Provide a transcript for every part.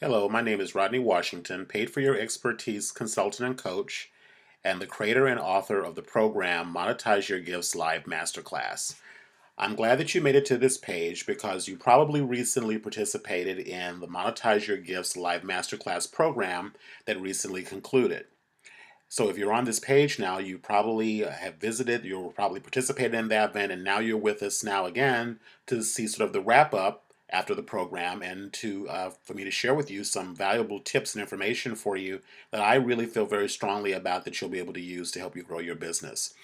Hello, my name is Rodney Washington, paid for your expertise consultant and coach, and the creator and author of the program Monetize Your Gifts Live Masterclass. I'm glad that you made it to this page because you probably recently participated in the Monetize Your Gifts Live Masterclass program that recently concluded. So if you're on this page now, you probably have visited, you'll probably participated in that event, and now you're with us now again to see sort of the wrap up after the program and to for me to share with you some valuable tips and information for you that I really feel very strongly about that you'll be able to use to help you grow your business.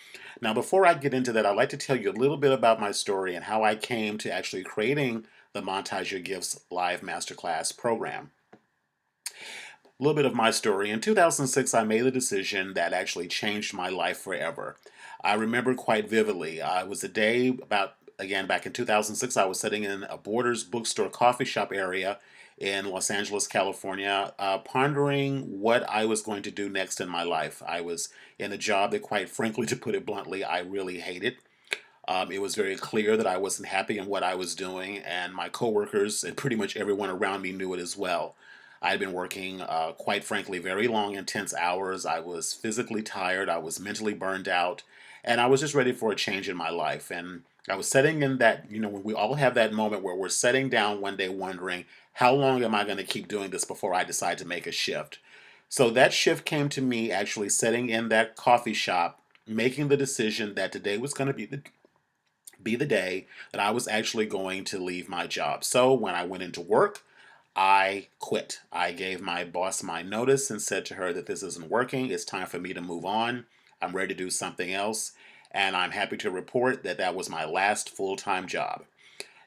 Now, before I get into that, I'd like to tell you a little bit about my story and how I came to actually creating the Monetize Your Gifts Live Masterclass program. A little bit of my story. In 2006, I made a decision that actually changed my life forever. I remember quite vividly. It was a day about, again, back in 2006, I was sitting in a Borders bookstore coffee shop area in Los Angeles, California, pondering what I was going to do next in my life. I was in a job that, quite frankly, to put it bluntly, I really hated. It was very clear that I wasn't happy in what I was doing, and my coworkers and pretty much everyone around me knew it as well. I had been working, quite frankly, very long, intense hours. I was physically tired, I was mentally burned out, and I was just ready for a change in my life. And I was sitting in that, when we all have that moment where we're sitting down one day wondering, how long am I going to keep doing this before I decide to make a shift? So that shift came to me actually sitting in that coffee shop, making the decision that today was going to be the day that I was actually going to leave my job. So when I went into work, I quit. I gave my boss my notice and said to her that this isn't working. It's time for me to move on. I'm ready to do something else. And I'm happy to report that that was my last full time job.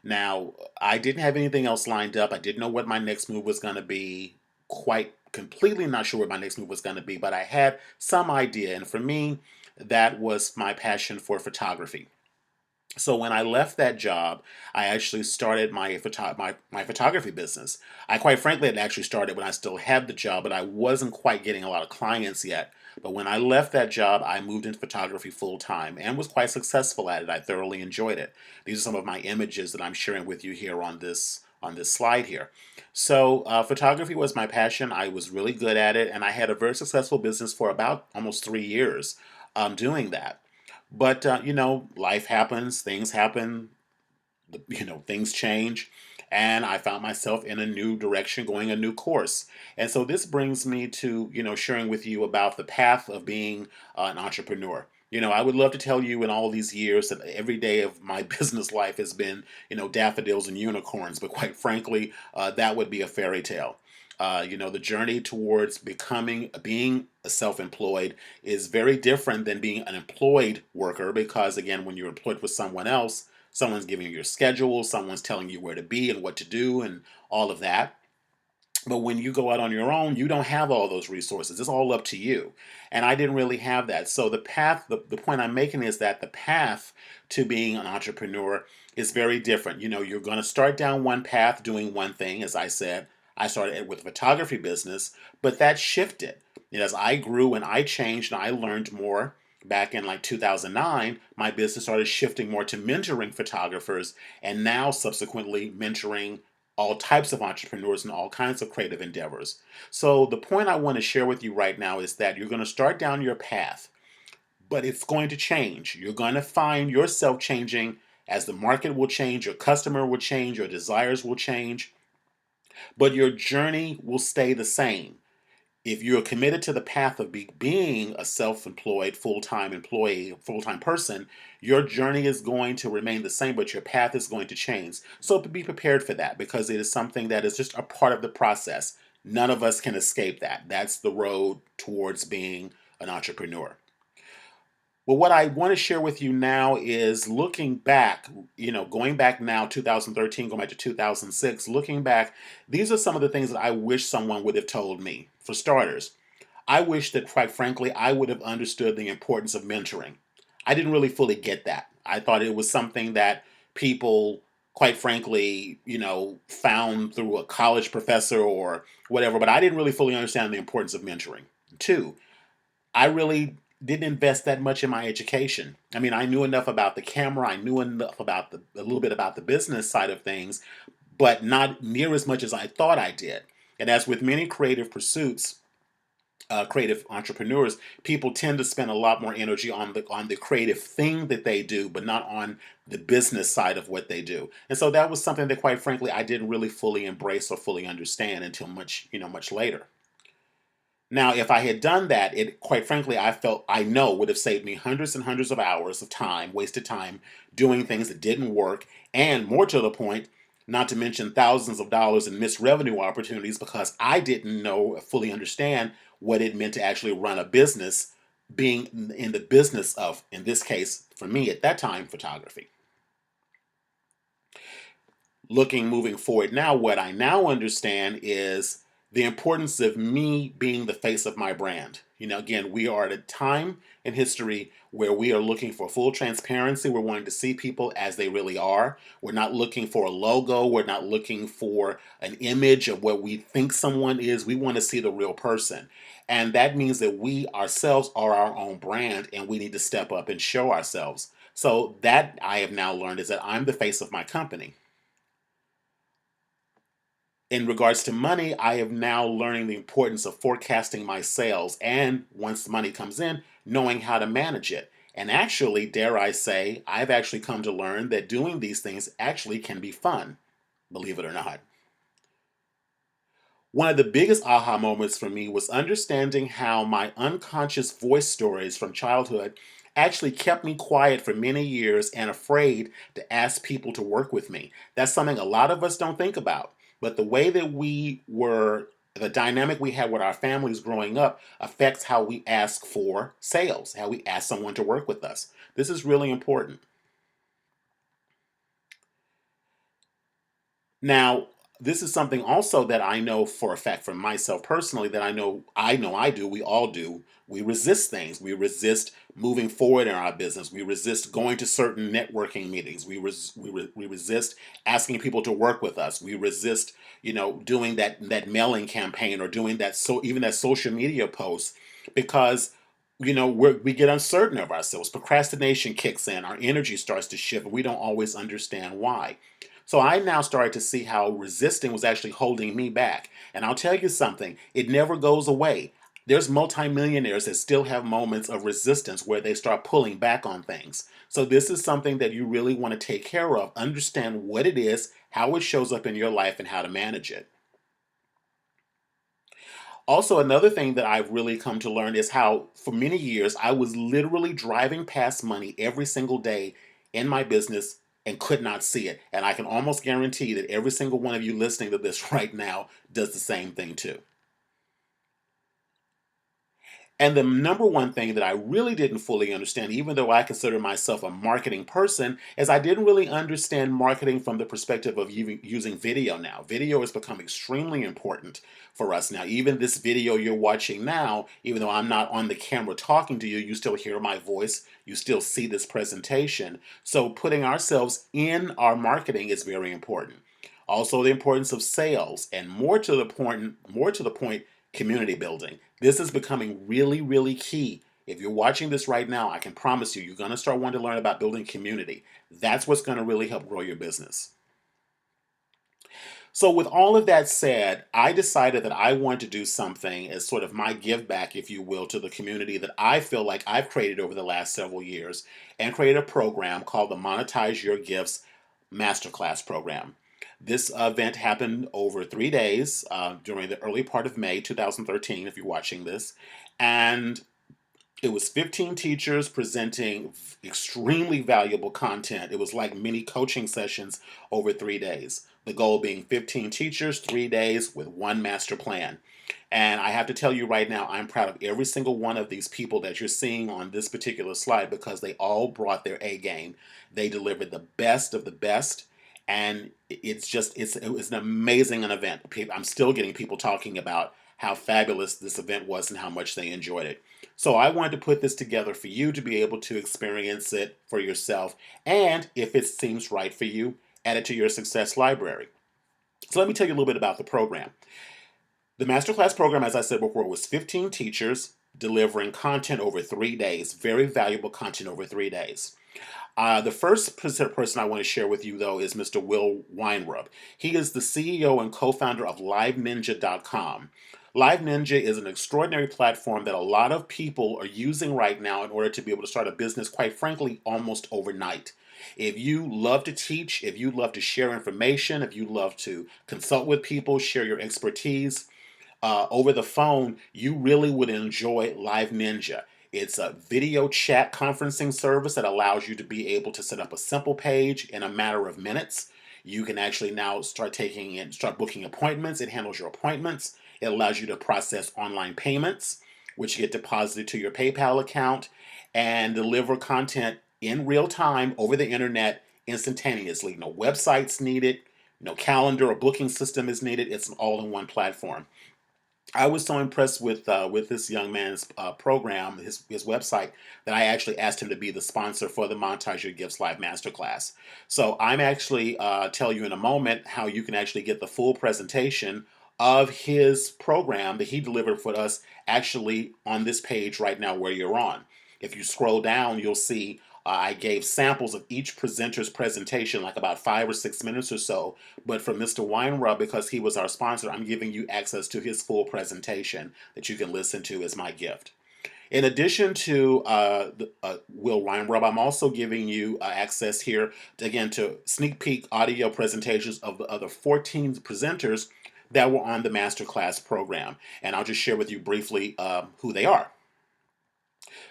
Now, I didn't have anything else lined up. I didn't know what my next move was going to be. Quite completely not sure what my next move was going to be, but I had some idea. And for me, that was my passion for photography. So when I left that job, I actually started my photography business. I quite frankly had actually started when I still had the job, but I wasn't quite getting a lot of clients yet. But when I left that job, I moved into photography full time and was quite successful at it. I thoroughly enjoyed it. These are some of my images that I'm sharing with you here on this slide here. So photography was my passion. I was really good at it, and I had a very successful business for about almost 3 years doing that. But life happens, things happen, things change, and I found myself in a new direction, going a new course. And so this brings me to sharing with you about the path of being an entrepreneur. I would love to tell you in all these years that every day of my business life has been, daffodils and unicorns, but quite frankly, that would be a fairy tale. The journey towards being a self-employed is very different than being an employed worker because, again, when you're employed with someone else, someone's giving you your schedule, someone's telling you where to be and what to do and all of that. But when you go out on your own, you don't have all those resources. It's all up to you. And I didn't really have that. So the point I'm making is that the path to being an entrepreneur is very different. You're going to start down one path doing one thing. As I said, I started with a photography business, but that shifted. As I grew and I changed and I learned more back in like 2009, my business started shifting more to mentoring photographers and now subsequently mentoring all types of entrepreneurs and all kinds of creative endeavors. So the point I want to share with you right now is that you're going to start down your path, but it's going to change. You're going to find yourself changing as the market will change, your customer will change, your desires will change, but your journey will stay the same. If you're committed to the path of being a self-employed, full-time employee, full-time person, your journey is going to remain the same, but your path is going to change. So be prepared for that because it is something that is just a part of the process. None of us can escape that. That's the road towards being an entrepreneur. Well, what I want to share with you now is looking back, going back now, 2013, going back to 2006, looking back, these are some of the things that I wish someone would have told me. For starters, I wish that, quite frankly, I would have understood the importance of mentoring. I didn't really fully get that. I thought it was something that people, quite frankly, found through a college professor or whatever, but I didn't really fully understand the importance of mentoring. Two, I really didn't invest that much in my education. I mean, I knew enough about the camera, I knew enough about a little bit about the business side of things, but not near as much as I thought I did. And as with many creative pursuits, creative entrepreneurs, people tend to spend a lot more energy on the creative thing that they do, but not on the business side of what they do. And so that was something that, quite frankly, I didn't really fully embrace or fully understand until much later. Now, if I had done that, it quite frankly, I know would have saved me hundreds and hundreds of hours of time, wasted time doing things that didn't work, and more to the point, not to mention thousands of dollars in missed revenue opportunities because I didn't know fully understand what it meant to actually run a business, being in the business of, in this case, for me at that time, photography. Moving forward now, what I now understand is the importance of me being the face of my brand. Again, we are at a time in history where we are looking for full transparency. We're wanting to see people as they really are. We're not looking for a logo. We're not looking for an image of what we think someone is. We want to see the real person. And that means that we ourselves are our own brand and we need to step up and show ourselves. So that I have now learned is that I'm the face of my company. In regards to money, I am now learning the importance of forecasting my sales and once the money comes in, knowing how to manage it. And actually, dare I say, I've actually come to learn that doing these things actually can be fun, believe it or not. One of the biggest aha moments for me was understanding how my unconscious voice stories from childhood actually kept me quiet for many years and afraid to ask people to work with me. That's something a lot of us don't think about. But the dynamic we had with our families growing up affects how we ask for sales, how we ask someone to work with us. This is really important. Now, this is something also that I know for a fact from myself personally that I do, we all do. We resist things. We resist moving forward in our business. We resist going to certain networking meetings. We resist asking people to work with us. We resist, doing that mailing campaign or doing even that social media post because we get uncertain of ourselves. Procrastination kicks in. Our energy starts to shift, and we don't always understand why. So I now started to see how resisting was actually holding me back. And I'll tell you something, it never goes away. There's multimillionaires that still have moments of resistance where they start pulling back on things. So this is something that you really want to take care of. Understand what it is, how it shows up in your life, and how to manage it. Also, another thing that I've really come to learn is how, for many years, I was literally driving past money every single day in my business and could not see it. And I can almost guarantee that every single one of you listening to this right now does the same thing too. And the number one thing that I really didn't fully understand, even though I consider myself a marketing person, is I didn't really understand marketing from the perspective of using video now. Video has become extremely important for us now. Even this video you're watching now, even though I'm not on the camera talking to you, you still hear my voice, you still see this presentation. So putting ourselves in our marketing is very important. Also, the importance of sales, and more to the point, community building. This is becoming really, really key. If you're watching this right now, I can promise you're going to start wanting to learn about building community. That's what's going to really help grow your business. So, with all of that said, I decided that I want to do something as sort of my give back, if you will, to the community that I feel like I've created over the last several years and create a program called the Monetize Your Gifts Masterclass program. This event happened over 3 days during the early part of May 2013, if you're watching this. And it was 15 teachers presenting extremely valuable content. It was like mini coaching sessions over 3 days. The goal being 15 teachers, 3 days with one master plan. And I have to tell you right now, I'm proud of every single one of these people that you're seeing on this particular slide because they all brought their A game. They delivered the best of the best. And it was an amazing event. I'm still getting people talking about how fabulous this event was and how much they enjoyed it. So I wanted to put this together for you to be able to experience it for yourself. And if it seems right for you, add it to your success library. So let me tell you a little bit about the program. The Masterclass program, as I said before, was 15 teachers, delivering content over 3 days, very valuable content over 3 days. The first person I want to share with you, though, is Mr. Will Weinrub. He is the CEO and co founder of LiveNinja.com. LiveNinja is an extraordinary platform that a lot of people are using right now in order to be able to start a business, quite frankly, almost overnight. If you love to teach, if you love to share information, if you love to consult with people, share your expertise, over the phone, you really would enjoy Live Ninja. It's a video chat conferencing service that allows you to be able to set up a simple page in a matter of minutes. You can actually now start booking appointments. It handles your appointments. It allows you to process online payments, which get deposited to your PayPal account, and deliver content in real time over the internet instantaneously. No websites needed, no calendar or booking system is needed. It's an all-in-one platform. I was so impressed with this young man's program, his website, that I actually asked him to be the sponsor for the Monetize Your Gifts Live Masterclass. So I'm actually tell you in a moment how you can actually get the full presentation of his program that he delivered for us actually on this page right now where you're on. If you scroll down, you'll see I gave samples of each presenter's presentation, like about 5 or 6 minutes or so. But for Mr. Weinrub, because he was our sponsor, I'm giving you access to his full presentation that you can listen to as my gift. In addition to Will Weinrub, I'm also giving you access here, again, to sneak peek audio presentations of the other 14 presenters that were on the Masterclass program. And I'll just share with you briefly who they are.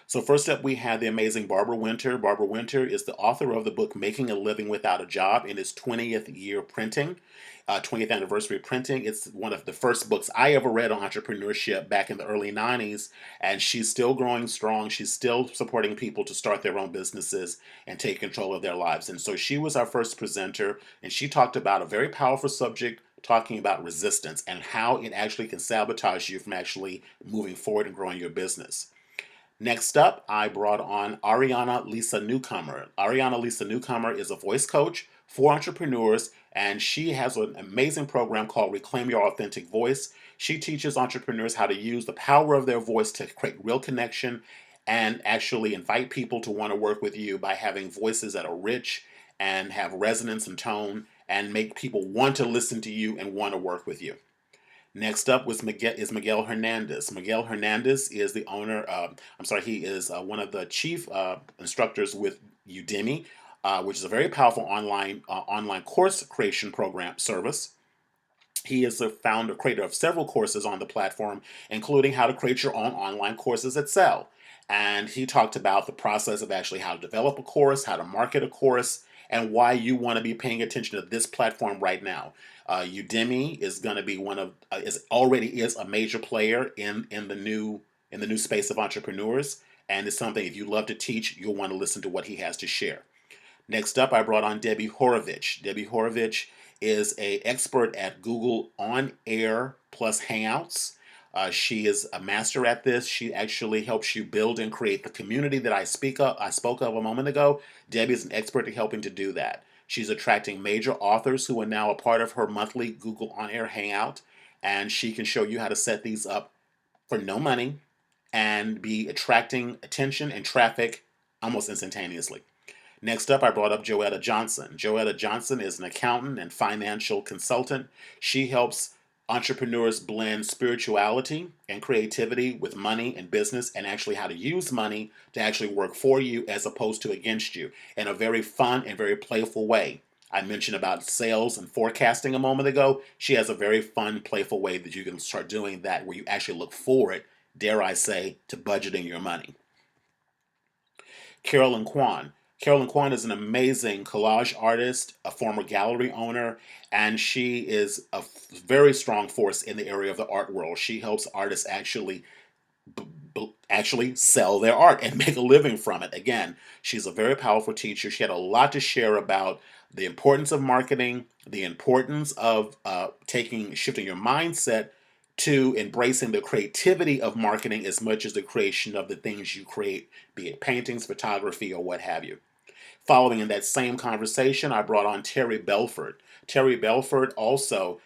So first up, we have the amazing Barbara Winter. Barbara Winter is the author of the book Making a Living Without a Job in its 20th year printing, 20th anniversary printing. It's one of the first books I ever read on entrepreneurship back in the early 90s, and she's still growing strong. She's still supporting people to start their own businesses and take control of their lives. And so she was our first presenter, and she talked about a very powerful subject, talking about resistance and how it actually can sabotage you from actually moving forward and growing your business. Next up, I brought on Ariana Lisa Newcomer. Ariana Lisa Newcomer is a voice coach for entrepreneurs, and she has an amazing program called Reclaim Your Authentic Voice. She teaches entrepreneurs how to use the power of their voice to create real connection and actually invite people to want to work with you by having voices that are rich and have resonance and tone and make people want to listen to you and want to work with you. Next up is Miguel Hernandez. Miguel Hernandez is the owner, he is one of the chief instructors with Udemy, which is a very powerful online course creation program service. He is the founder, creator of several courses on the platform, including how to create your own online courses that sell. And he talked about the process of actually how to develop a course, how to market a course, and why you want to be paying attention to this platform right now. Udemy is going to be is a major player in the new space of entrepreneurs, and it's something if you love to teach, you'll want to listen to what he has to share. Next up, I brought on Debbie Horovich. Debbie Horovich is an expert at Google On Air plus Hangouts. She is a master at this. She actually helps you build and create the community that I spoke of a moment ago. Debbie is an expert at helping to do that. She's attracting major authors who are now a part of her monthly Google On Air Hangout, and she can show you how to set these up for no money and be attracting attention and traffic almost instantaneously. Next up, I brought up Joetta Johnson. Joetta Johnson is an accountant and financial consultant. She helps entrepreneurs blend spirituality and creativity with money and business, and actually how to use money to actually work for you as opposed to against you in a very fun and very playful way. I mentioned about sales and forecasting a moment ago. She has a very fun, playful way that you can start doing that where you actually look forward, dare I say, to budgeting your money. Carolyn Kwan. Carolyn Kwan is an amazing collage artist, a former gallery owner, and she is a very strong force in the area of the art world. She helps artists actually sell their art and make a living from it. Again, she's a very powerful teacher. She had a lot to share about the importance of marketing, the importance of shifting your mindset to embracing the creativity of marketing as much as the creation of the things you create, be it paintings, photography, or what have you. Following in that same conversation, I brought on Terry Belford. Terry Belford also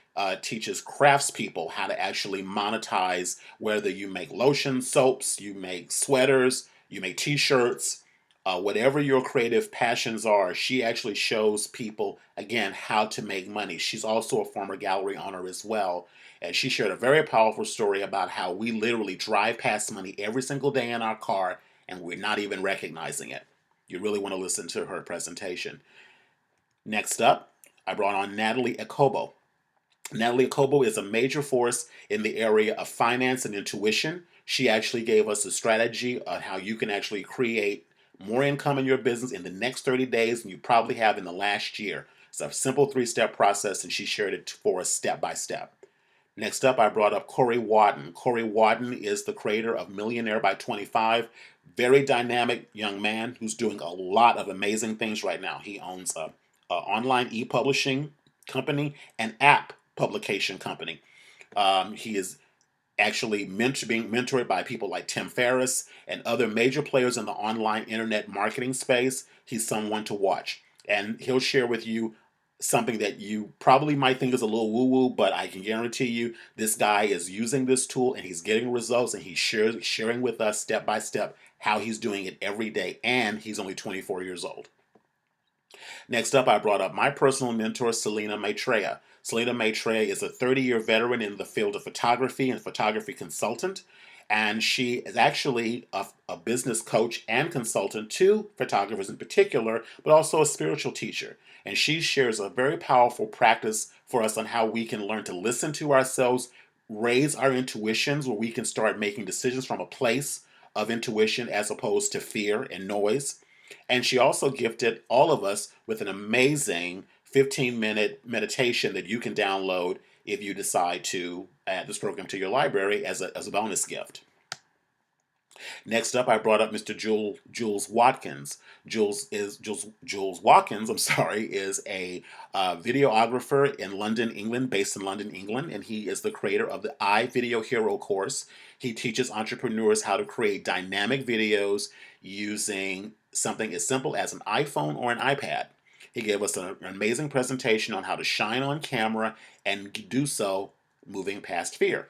teaches craftspeople how to actually monetize, whether you make lotion, soaps, you make sweaters, you make t-shirts, whatever your creative passions are. She actually shows people, again, how to make money. She's also a former gallery owner as well. And she shared a very powerful story about how we literally drive past money every single day in our car and we're not even recognizing it. You really want to listen to her presentation. Next up, I brought on Natalie Akobo. Natalie Akobo is a major force in the area of finance and intuition. She actually gave us a strategy on how you can actually create more income in your business in the next 30 days than you probably have in the last year. It's a simple 3-step process, and she shared it for us step by step. Next up, I brought up Corey Wadden. Corey Wadden is the creator of Millionaire by 25. Very dynamic young man who's doing a lot of amazing things right now. He owns a online e-publishing company, an app publication company. He is actually being mentored by people like Tim Ferriss and other major players in the online internet marketing space. He's someone to watch. And he'll share with you something that you probably might think is a little woo-woo, but I can guarantee you this guy is using this tool and he's getting results, and he's sharing with us step by step how he's doing it every day, and he's only 24 years old. Next up, I brought up my personal mentor, Selena Maitreya. Selena Maitreya is a 30-year veteran in the field of photography and photography consultant, and she is actually a business coach and consultant to photographers in particular, but also a spiritual teacher. And she shares a very powerful practice for us on how we can learn to listen to ourselves, raise our intuitions, where we can start making decisions from a place of intuition as opposed to fear and noise. And she also gifted all of us with an amazing 15-minute meditation that you can download if you decide to add this program to your library as a bonus gift. Next up, I brought up Mr. Jules Watkins. Jules Watkins, is a videographer in London, England, based in London, England, and he is the creator of the iVideo Hero course. He teaches entrepreneurs how to create dynamic videos using something as simple as an iPhone or an iPad. He gave us an amazing presentation on how to shine on camera and do so moving past fear.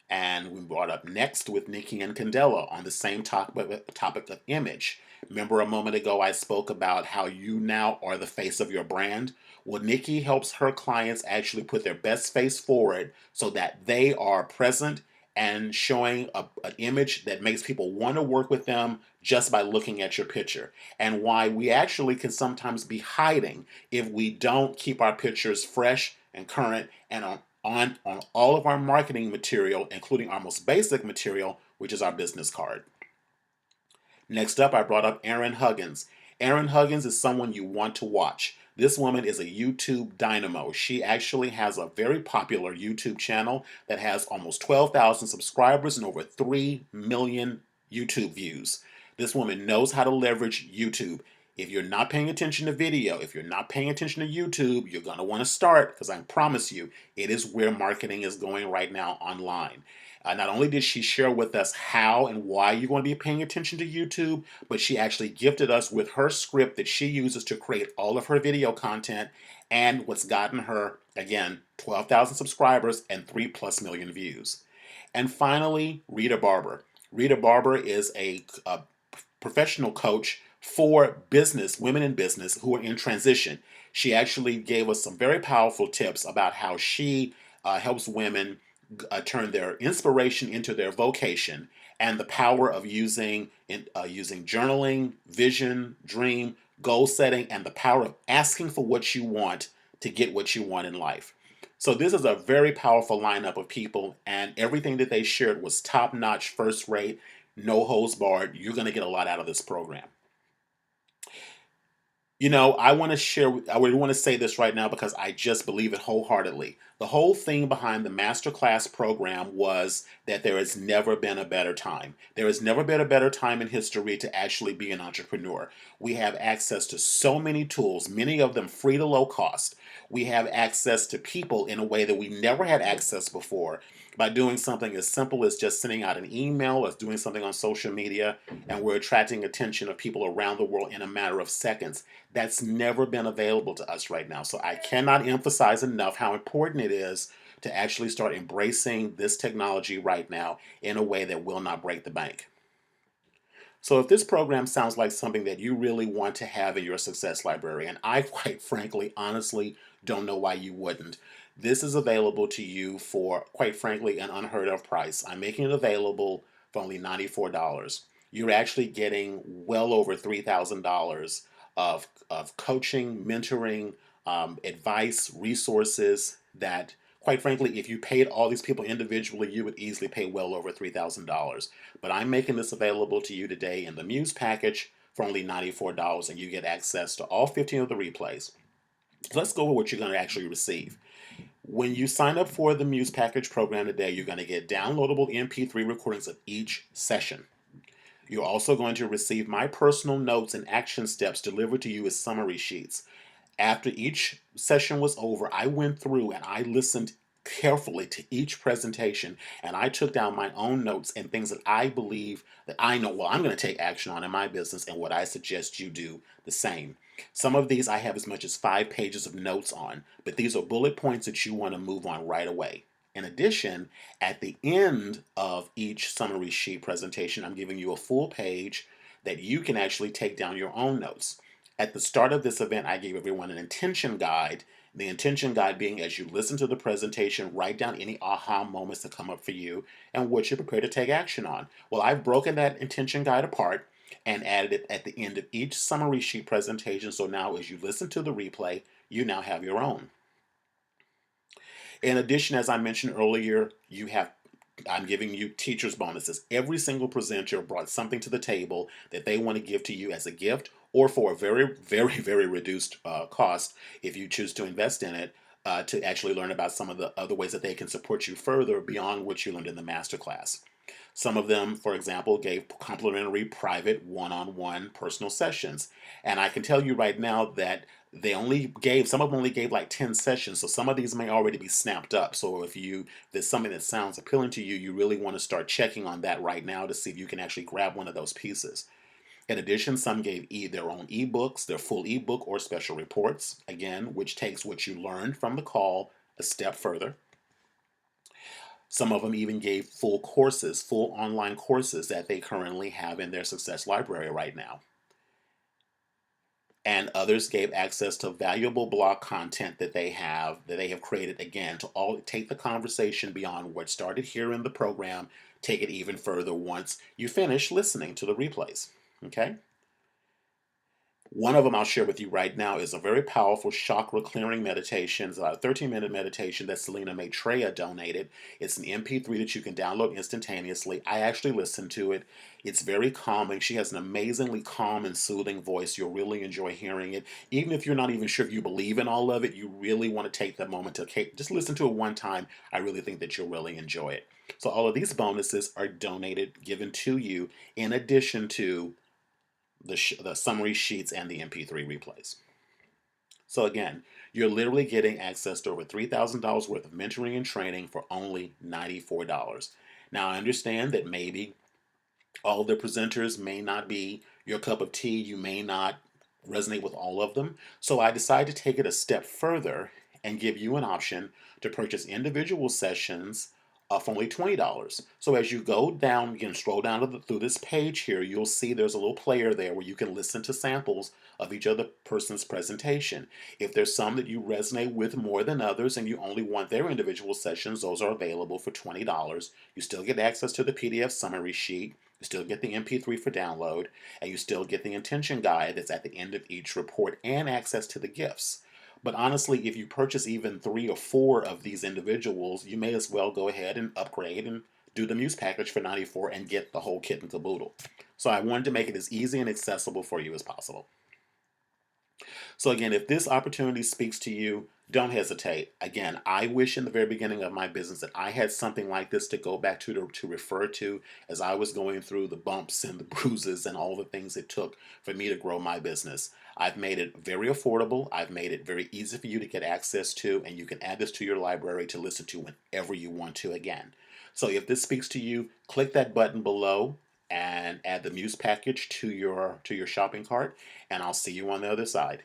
And we brought up next with Nikki and Candela on the same topic of image. Remember a moment ago I spoke about how you now are the face of your brand? Well, Nikki helps her clients actually put their best face forward so that they are present and showing an image that makes people want to work with them just by looking at your picture. And why we actually can sometimes be hiding if we don't keep our pictures fresh and current and on all of our marketing material, including our most basic material, which is our business card. Next up, I brought up Erin Huggins. Erin Huggins is someone you want to watch. This woman is a YouTube dynamo. She actually has a very popular YouTube channel that has almost 12,000 subscribers and over 3 million YouTube views. This woman knows how to leverage YouTube. If you're not paying attention to video, if you're not paying attention to YouTube, you're going to want to start, because I promise you, it is where marketing is going right now online. Not only did she share with us how and why you're going to be paying attention to YouTube, but she actually gifted us with her script that she uses to create all of her video content, and what's gotten her, again, 12,000 subscribers and 3+ million views. And finally, Rita Barber. Rita Barber is a professional coach for women in business who are in transition. She actually gave us some very powerful tips about how she helps women turn their inspiration into their vocation, and the power of using journaling, vision, dream, goal setting, and the power of asking for what you want to get what you want in life. So this is a very powerful lineup of people, and everything that they shared was top-notch, first-rate, no holds barred. You're going to get a lot out of this program. You know, I want to say this right now because I just believe it wholeheartedly. The whole thing behind the Masterclass program was that there has never been a better time. There has never been a better time in history to actually be an entrepreneur. We have access to so many tools, many of them free to low cost. We have access to people in a way that we never had access before by doing something as simple as just sending out an email or doing something on social media, and we're attracting attention of people around the world in a matter of seconds. That's never been available to us right now. So I cannot emphasize enough how important it it is to actually start embracing this technology right now in a way that will not break the bank. So if this program sounds like something that you really want to have in your success library, and I quite frankly, honestly, don't know why you wouldn't, this is available to you for, quite frankly, an unheard of price. I'm making it available for only $94. You're actually getting well over $3,000 of coaching, mentoring, advice, resources that, quite frankly, if you paid all these people individually, you would easily pay well over $3,000. But I'm making this available to you today in the Muse package for only $94, and you get access to all 15 of the replays. So let's go over what you're going to actually receive. When you sign up for the Muse package program today, you're going to get downloadable MP3 recordings of each session. You're also going to receive my personal notes and action steps delivered to you as summary sheets. After each session was over, I went through and I listened carefully to each presentation, and I took down my own notes and things that I believe that I know, well, I'm going to take action on in my business, and what I suggest you do the same. Some of these I have as much as 5 pages of notes on, but these are bullet points that you want to move on right away. In addition, at the end of each summary sheet presentation, I'm giving you a full page that you can actually take down your own notes. At the start of this event, I gave everyone an intention guide. The intention guide being, as you listen to the presentation, write down any aha moments that come up for you and what you're prepared to take action on. Well, I've broken that intention guide apart and added it at the end of each summary sheet presentation. So now as you listen to the replay, you now have your own. In addition, as I mentioned earlier, I'm giving you teachers bonuses. Every single presenter brought something to the table that they want to give to you as a gift or for a very, very, very reduced cost if you choose to invest in it, to actually learn about some of the other ways that they can support you further beyond what you learned in the masterclass. Some of them, for example, gave complimentary private one-on-one personal sessions. And I can tell you right now that some of them only gave like 10 sessions. So some of these may already be snapped up. So if there's something that sounds appealing to you, you really want to start checking on that right now to see if you can actually grab one of those pieces. In addition, some gave their own ebooks, their full ebook or special reports, again, which takes what you learned from the call a step further. Some of them even gave full courses, full online courses that they currently have in their success library right now. And others gave access to valuable blog content that they have created, again, to all take the conversation beyond what started here in the program, take it even further once you finish listening to the replays. Okay? One of them I'll share with you right now is a very powerful chakra clearing meditation. It's a 13-minute meditation that Selena Maitreya donated. It's an MP3 that you can download instantaneously. I actually listened to it. It's very calming. She has an amazingly calm and soothing voice. You'll really enjoy hearing it. Even if you're not even sure if you believe in all of it, you really want to take that moment to just listen to it one time. I really think that you'll really enjoy it. So all of these bonuses are donated, given to you, in addition to the summary sheets and the MP3 replays. So again, you're literally getting access to over $3,000 worth of mentoring and training for only $94. Now, I understand that maybe all the presenters may not be your cup of tea. You may not resonate with all of them. So I decided to take it a step further and give you an option to purchase individual sessions for only $20. So as you go down, you can scroll down through this page here, you'll see there's a little player there where you can listen to samples of each other person's presentation. If there's some that you resonate with more than others and you only want their individual sessions, those are available for $20. You still get access to the PDF summary sheet. You still get the MP3 for download, and you still get the intention guide that's at the end of each report and access to the gifts. But honestly, if you purchase even 3 or 4 of these individuals, you may as well go ahead and upgrade and do the Muse package for $94 and get the whole kit and caboodle. So I wanted to make it as easy and accessible for you as possible. So again, if this opportunity speaks to you, don't hesitate. Again, I wish in the very beginning of my business that I had something like this to go back to refer to as I was going through the bumps and the bruises and all the things it took for me to grow my business. I've made it very affordable. I've made it very easy for you to get access to, and you can add this to your library to listen to whenever you want to again. So if this speaks to you, click that button below and add the Muse package to your shopping cart, and I'll see you on the other side.